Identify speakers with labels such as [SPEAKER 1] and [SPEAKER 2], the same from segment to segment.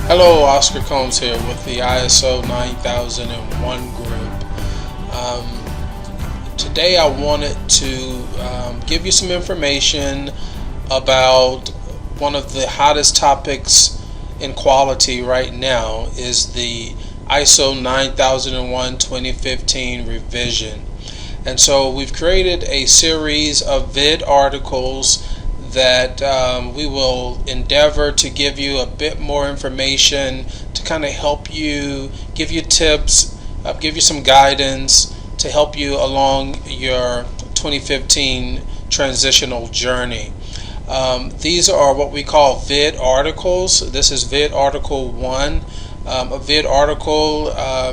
[SPEAKER 1] Hello, Oscar Combs here with the ISO 9001 group. Today I wanted to give you some information about one of the hottest topics in quality right now is the ISO 9001 2015 revision. And so we've created a series of vid articles that we will endeavor to give you a bit more information to kind of help you, give you tips, give you some guidance to help you along your 2015 transitional journey. These are what we call vid articles. This is vid article 1. A vid article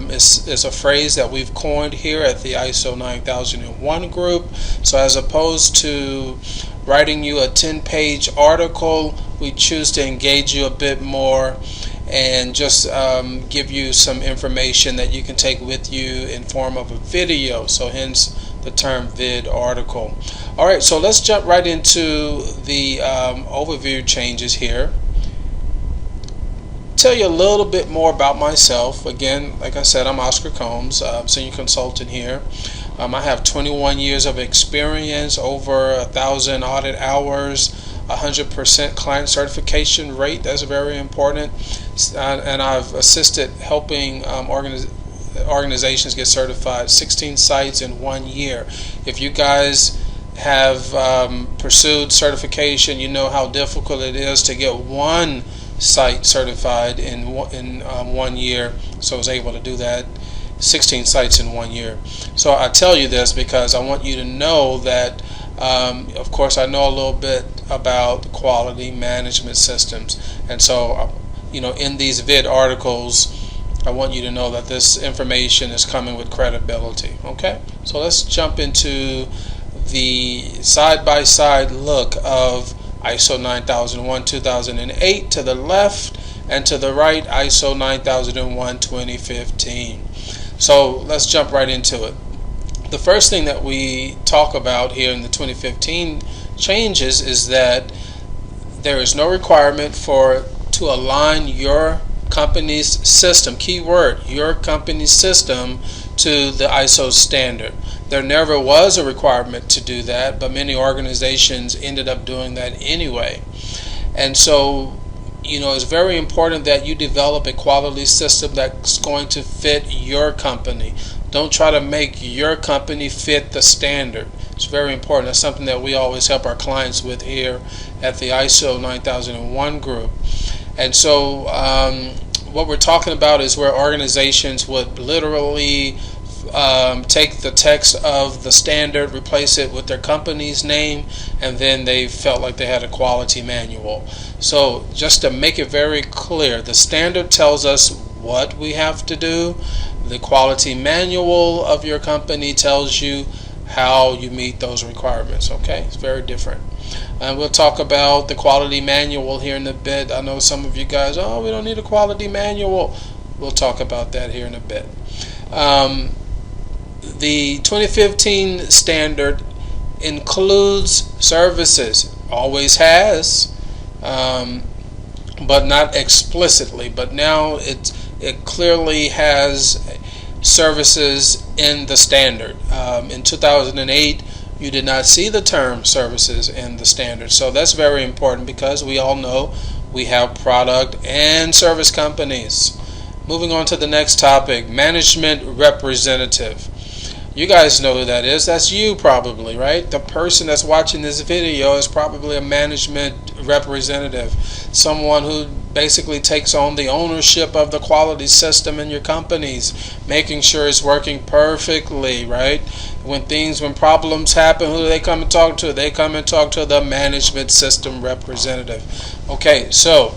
[SPEAKER 1] is a phrase that we've coined here at the ISO 9001 group. So as opposed to writing you a 10-page article, we choose to engage you a bit more and just give you some information that you can take with you in form of a video. So hence the term vid article. Alright, so let's jump right into the overview changes here. Tell you a little bit more about myself. Again, like I said, I'm Oscar Combs, senior consultant here. I have 21 years of experience, over 1,000 audit hours, 100% client certification rate. That's very important. And I've assisted helping organizations get certified, 16 sites in 1 year. If you guys have pursued certification, you know how difficult it is to get one site certified in 1 year. So I was able to do that, 16 sites in 1 year. So I tell you this because I want you to know that of course I know a little bit about quality management systems, and so in these vid articles I want you to know that this information is coming with credibility. Okay, so let's jump into the side-by-side look of ISO 9001 2008 to the left, and to the right ISO 9001 2015. So let's jump right into it. The first thing that we talk about here in the 2015 changes is that there is no requirement to align your company's system, keyword, your company's system, to the ISO standard. There never was a requirement to do that, but many organizations ended up doing that anyway. And so, it's very important that you develop a quality system that's going to fit your company. Don't try to make your company fit the standard. It's very important. That's something that we always help our clients with here at the ISO 9001 group. And so what we're talking about is where organizations would literally take the text of the standard, replace it with their company's name, and then they felt like they had a quality manual. So just to make it very clear, the standard tells us what we have to do. The quality manual of your company tells you how you meet those requirements. Okay, it's very different. And we'll talk about the quality manual here in a bit. I know some of you guys, we don't need a quality manual. We'll talk about that here in a bit. The 2015 standard includes services, always has, but not explicitly. But now it clearly has services in the standard. In 2008, you did not see the term services in the standard. So that's very important because we all know we have product and service companies. Moving on to the next topic, management representative. You guys know who that is. That's you probably, right? The person that's watching this video is probably a management representative. Someone who basically takes on the ownership of the quality system in your companies, making sure it's working perfectly, right? When problems happen, who do they come and talk to? They come and talk to the management system representative. Okay, so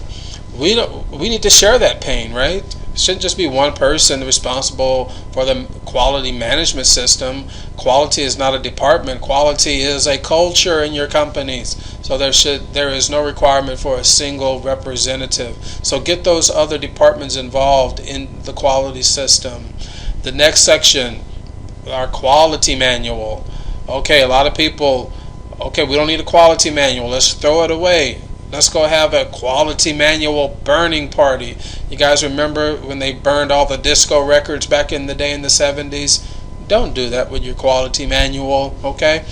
[SPEAKER 1] we need to share that pain, right? It shouldn't just be one person responsible for the quality management system. Quality is not a department. Quality is a culture in your companies. So there is no requirement for a single representative. So get those other departments involved in the quality system. The next section, our quality manual. Okay, a lot of people, we don't need a quality manual. Let's throw it away. Let's go have a quality manual burning party. You guys remember when they burned all the disco records back in the day in the 70s? Don't do that with your quality manual, okay?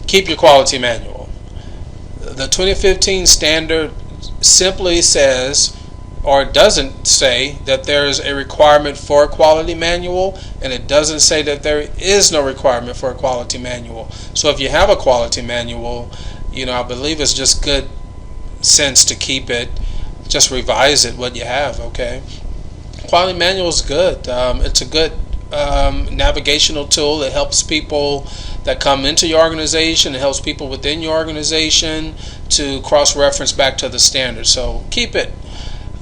[SPEAKER 1] Keep your quality manual. The 2015 standard simply says, or doesn't say, that there is a requirement for a quality manual, and it doesn't say that there is no requirement for a quality manual. So if you have a quality manual, I believe it's just good sense to keep it. Just revise it what you have, okay? Quality manual is good. It's a good navigational tool. It helps people that come into your organization. It helps people within your organization to cross-reference back to the standard. So keep it.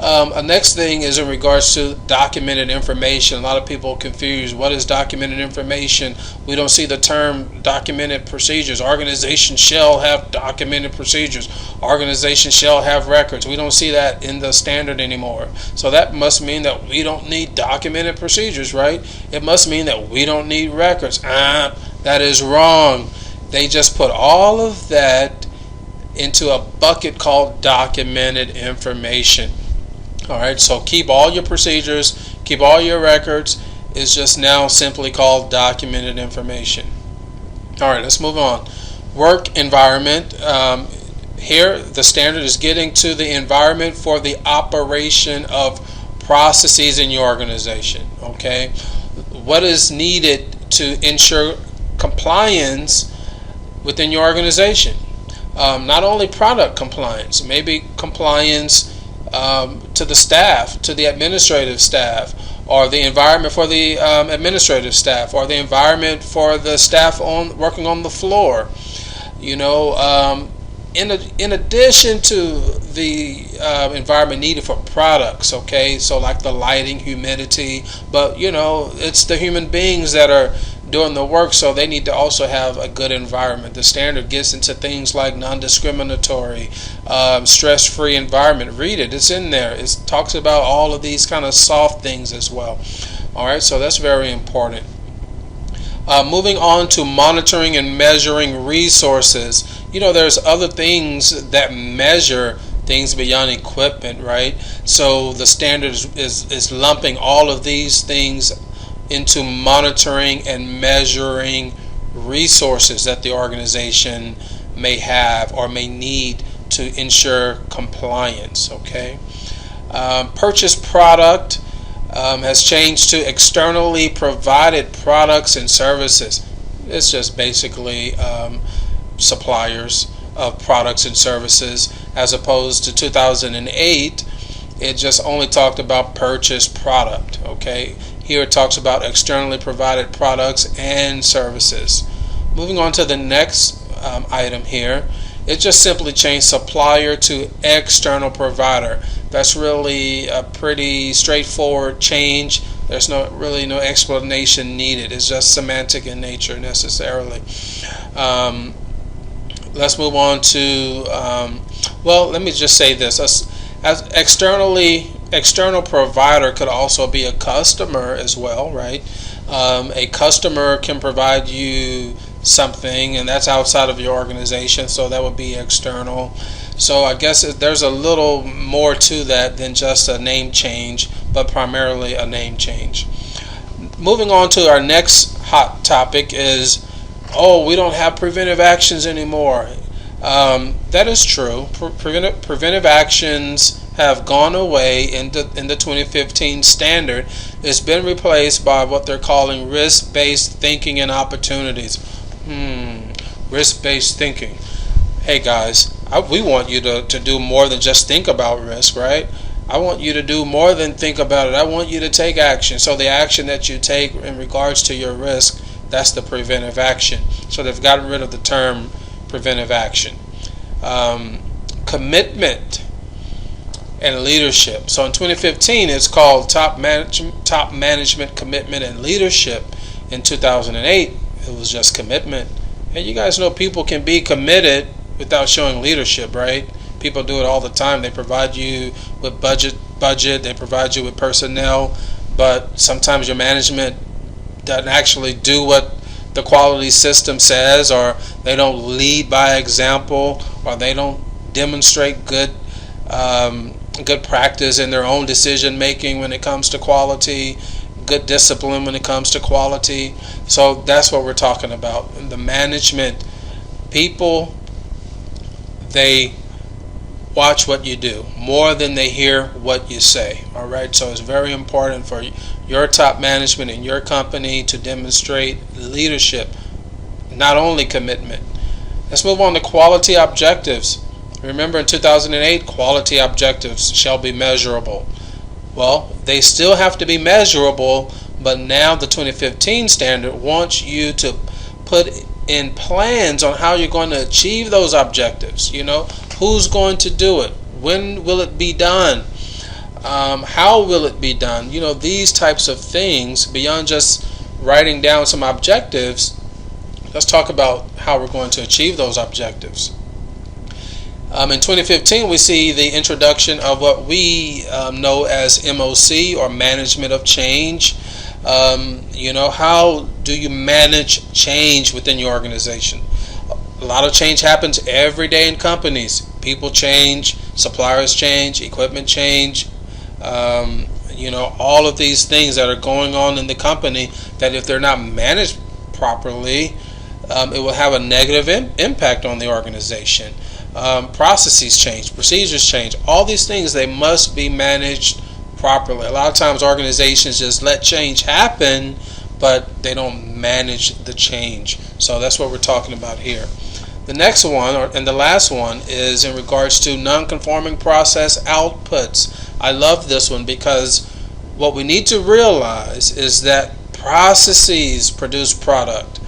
[SPEAKER 1] Next thing is in regards to documented information. A lot of people are confused. What is documented information? We don't see the term documented procedures. Organization shall have documented procedures. Organization shall have records. We don't see that in the standard anymore. So that must mean that we don't need documented procedures, right? It must mean that we don't need records. That is wrong. They just put all of that into a bucket called documented information. Alright, so keep all your procedures, keep all your records. It's just now simply called documented information. Alright, let's move on. Work environment. Here, the standard is getting to the environment for the operation of processes in your organization. Okay, what is needed to ensure compliance within your organization? Not only product compliance, maybe compliance to the staff, to the administrative staff, or the environment for the administrative staff, or the environment for the staff working on the floor. In addition to the environment needed for products, okay, so like the lighting, humidity, but it's the human beings that are doing the work, so they need to also have a good environment. The standard gets into things like non-discriminatory, stress-free environment. Read it, it's in there. It talks about all of these kind of soft things as well. Alright, so that's very important. Moving on to monitoring and measuring resources. There's other things that measure things beyond equipment, right? So the standard is lumping all of these things into monitoring and measuring resources that the organization may have or may need to ensure compliance. Okay. Purchase product has changed to externally provided products and services. It's just basically suppliers of products and services, as opposed to 2008. It just only talked about purchase product. Okay. Here it talks about externally provided products and services. Moving on to the next item here, it just simply changed supplier to external provider. That's really a pretty straightforward change. There's really no explanation needed. It's just semantic in nature necessarily. Let's move on to, let me just say this. As external provider could also be a customer as well, right? A customer can provide you something, and that's outside of your organization, so that would be external. So I guess there's a little more to that than just a name change, but primarily a name change. Moving on to our next hot topic is, we don't have preventive actions anymore. That is true. Preventive actions have gone away in the 2015 standard. It's been replaced by what they're calling risk-based thinking and opportunities. Risk-based thinking. Hey guys, we want you to do more than just think about risk, right? I want you to do more than think about it. I want you to take action. So the action that you take in regards to your risk, that's the preventive action. So they've gotten rid of the term preventive action. Commitment and leadership. So in 2015, it's called top management commitment and leadership. In 2008, it was just commitment. And you guys know people can be committed without showing leadership, right? People do it all the time. They provide you with budget. They provide you with personnel, but sometimes your management doesn't actually do what the quality system says, or they don't lead by example, or they don't demonstrate good practice in their own decision making when it comes to quality, good discipline when it comes to quality. So that's what we're talking about. The management people, they watch what you do more than they hear what you say. All right, so it's very important for your top management in your company to demonstrate leadership, not only commitment. Let's move on to quality objectives. Remember, in 2008, quality objectives shall be measurable. Well, they still have to be measurable, but now the 2015 standard wants you to put in plans on how you're going to achieve those objectives. Who's going to do it? When will it be done? How will it be done? These types of things, beyond just writing down some objectives. Let's talk about how we're going to achieve those objectives. In 2015, we see the introduction of what we know as MOC, or Management of Change. How do you manage change within your organization? A lot of change happens every day in companies. People change, suppliers change, equipment change. All of these things that are going on in the company that, if they're not managed properly, it will have a negative impact on the organization. Processes change, procedures change. All these things, they must be managed properly. A lot of times organizations just let change happen, but they don't manage the change. So that's what we're talking about here. The next one, and the last one, is in regards to non-conforming process outputs. I love this one because what we need to realize is that processes produce product.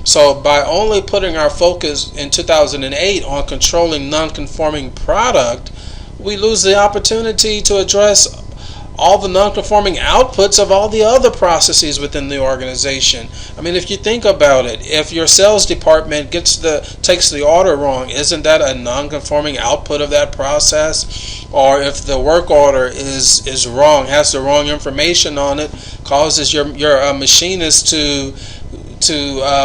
[SPEAKER 1] So by only putting our focus in 2008 on controlling non-conforming product, we lose the opportunity to address all the non-conforming outputs of all the other processes within the organization. I mean, if you think about it, if your sales department takes the order wrong, isn't that a non-conforming output of that process? Or if the work order is wrong, has the wrong information on it, causes your machinist to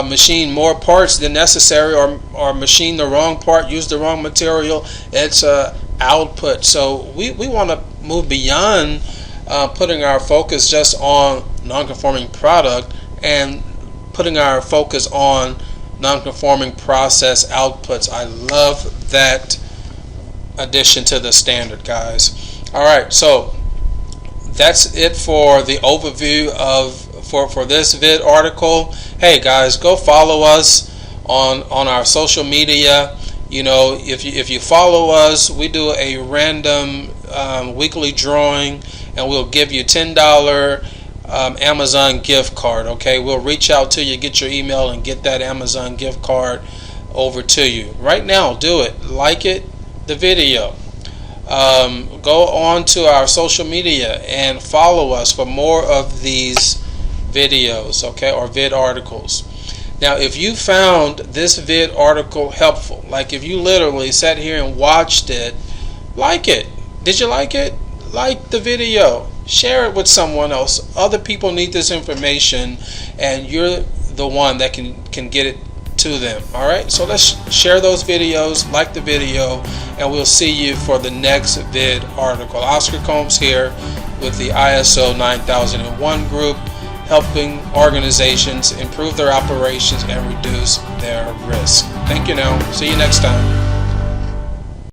[SPEAKER 1] machine more parts than necessary, or machine the wrong part, use the wrong material, it's a output. So we want to move beyond putting our focus just on non-conforming product and putting our focus on non-conforming process outputs. I love that addition to the standard, guys. All right, so that's it for the overview for this vid article. Hey guys, go follow us on our social media. If you follow us, we do a random weekly drawing, and we'll give you $10 Amazon gift card. Okay, we'll reach out to you, get your email, and get that Amazon gift card over to you. Right now, do it. Like the video. Go on to our social media and follow us for more of these videos, okay, or vid articles. Now, if you found this vid article helpful, like if you literally sat here and watched it, like it. Did you like it? Like the video. Share it with someone else. Other people need this information, and you're the one that can get it to them. All right, so let's share those videos, like the video, and we'll see you for the next vid article. Oscar Combs here with the ISO 9001 group, helping organizations improve their operations and reduce their risk. Thank you now. See you next time.